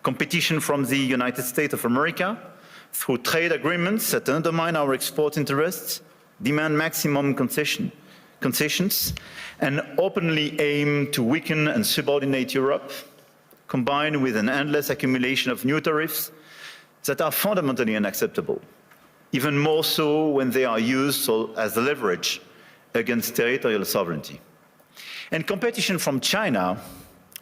competition from the United States of America through trade agreements that undermine our export interests, demand maximum concessions, and openly aim to weaken and subordinate Europe, combined with an endless accumulation of new tariffs that are fundamentally unacceptable, even more so when they are used as leverage against territorial sovereignty. And competition from China,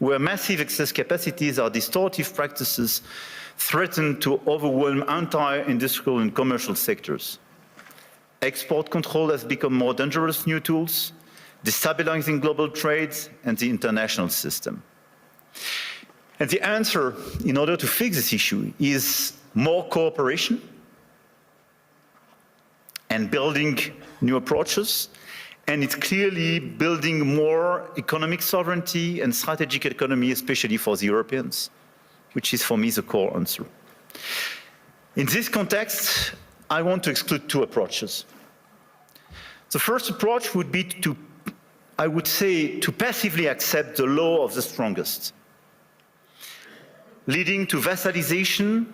where massive excess capacities or distortive practices threaten to overwhelm entire industrial and commercial sectors. Export control has become more dangerous new tools, destabilizing global trade and the international system. And the answer, in order to fix this issue, is more cooperation and building new approaches. And it's clearly building more economic sovereignty and strategic autonomy, especially for the Europeans, which is for me the core answer. In this context, I want to exclude two approaches. The first approach would be to, I would say, to passively accept the law of the strongest, leading to vassalization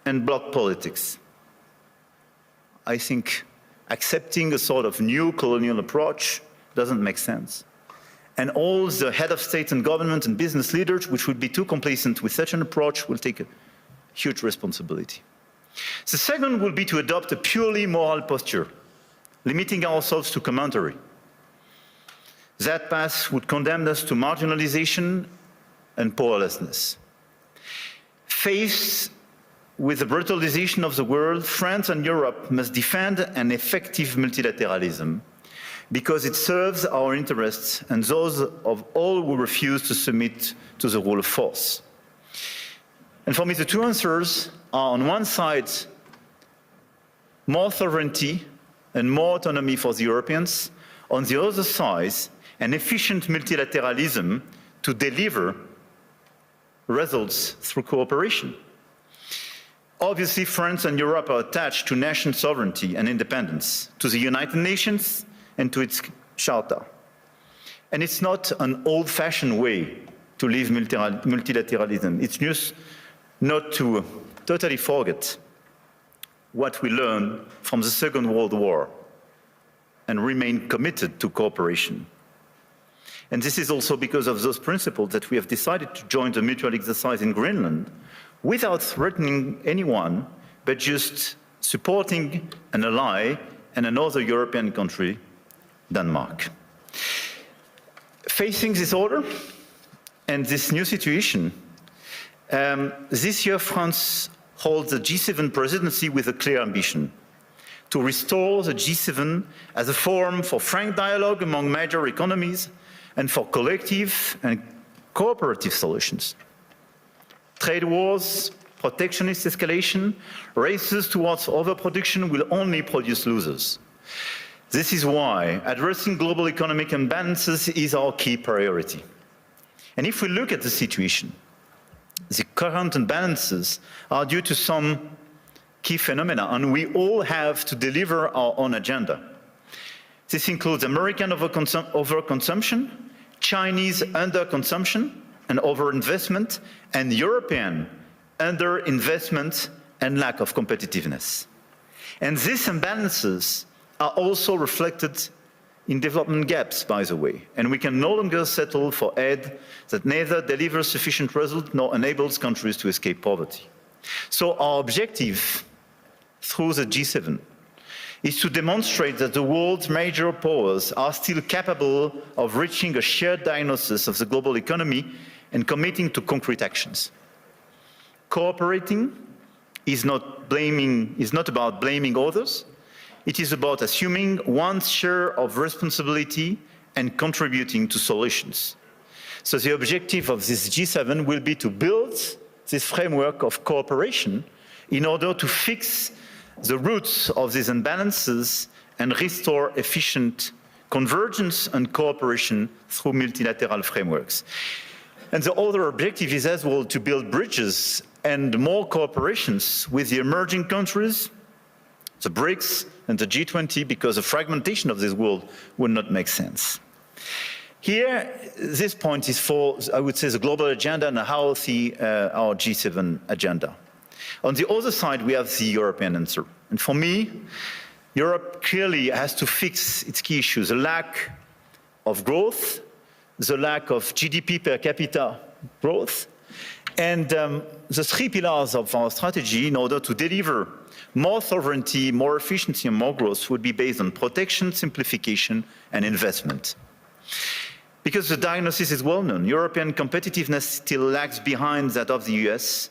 and bloc politics. I think accepting a sort of new colonial approach doesn't make sense. And all the head of state and government and business leaders, which would be too complacent with such an approach, will take a huge responsibility. The second will be to adopt a purely moral posture, limiting ourselves to commentary. That path would condemn us to marginalization and powerlessness. Faced with the brutalization of the world, France and Europe must defend an effective multilateralism because it serves our interests and those of all who refuse to submit to the rule of force. And for me, the two answers are, on one side, more sovereignty and more autonomy for the Europeans. On the other side, an efficient multilateralism to deliver results through cooperation. Obviously, France and Europe are attached to national sovereignty and independence, to the United Nations and to its charter. And it's not an old-fashioned way to live multilateralism. It's just not to totally forget what we learned from the Second World War and remain committed to cooperation. And this is also because of those principles that we have decided to join the mutual exercise in Greenland without threatening anyone, but just supporting an ally and another European country, Denmark. Facing this order and this new situation, this year France holds the G7 presidency with a clear ambition to restore the G7 as a forum for frank dialogue among major economies and for collective and cooperative solutions. Trade wars, protectionist escalation, races towards overproduction will only produce losers. This is why addressing global economic imbalances is our key priority. And if we look at the situation, the current imbalances are due to some key phenomena, and we all have to deliver our own agenda. This includes American overconsumption, Chinese underconsumption and overinvestment, and European underinvestment and lack of competitiveness. And these imbalances are also reflected in development gaps, by the way, and we can no longer settle for aid that neither delivers sufficient results nor enables countries to escape poverty. So our objective through the G7 is to demonstrate that the world's major powers are still capable of reaching a shared diagnosis of the global economy and committing to concrete actions. Cooperating is not about blaming others. It is about assuming one's share of responsibility and contributing to solutions. So the objective of this G7 will be to build this framework of cooperation in order to fix the roots of these imbalances and restore efficient convergence and cooperation through multilateral frameworks. And the other objective is as well to build bridges and more cooperations with the emerging countries, the BRICS and the G20, because the fragmentation of this world would not make sense. Here, this point is for, I would say, the global agenda and how the, our G7 agenda. On the other side, we have the European answer. And for me, Europe clearly has to fix its key issues, the lack of growth, the lack of GDP per capita growth, and the three pillars of our strategy in order to deliver more sovereignty, more efficiency, and more growth would be based on protection, simplification, and investment. Because the diagnosis is well known, European competitiveness still lags behind that of the US,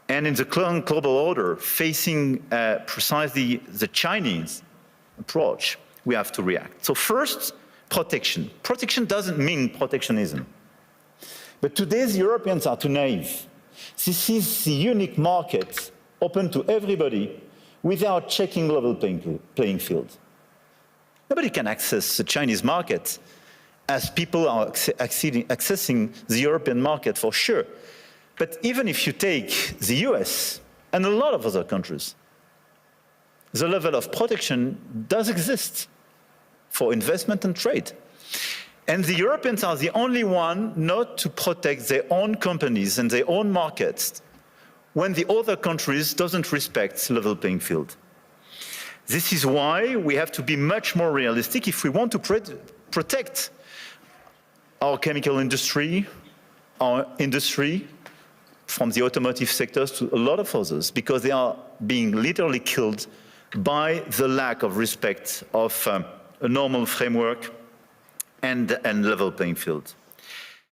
and in the current global order, facing precisely the Chinese approach, we have to react. So first, protection. Protection doesn't mean protectionism. But today's Europeans are too naive. This is the unique market open to everybody without checking level playing field. Nobody can access the Chinese market as people are accessing the European market for sure. But even if you take the US and a lot of other countries, the level of protection does exist for investment and trade. And the Europeans are the only one not to protect their own companies and their own markets when the other countries doesn't respect level playing field. This is why we have to be much more realistic if we want to protect our chemical industry, our industry, from the automotive sectors to a lot of others, because they are being literally killed by the lack of respect of a normal framework and level playing field.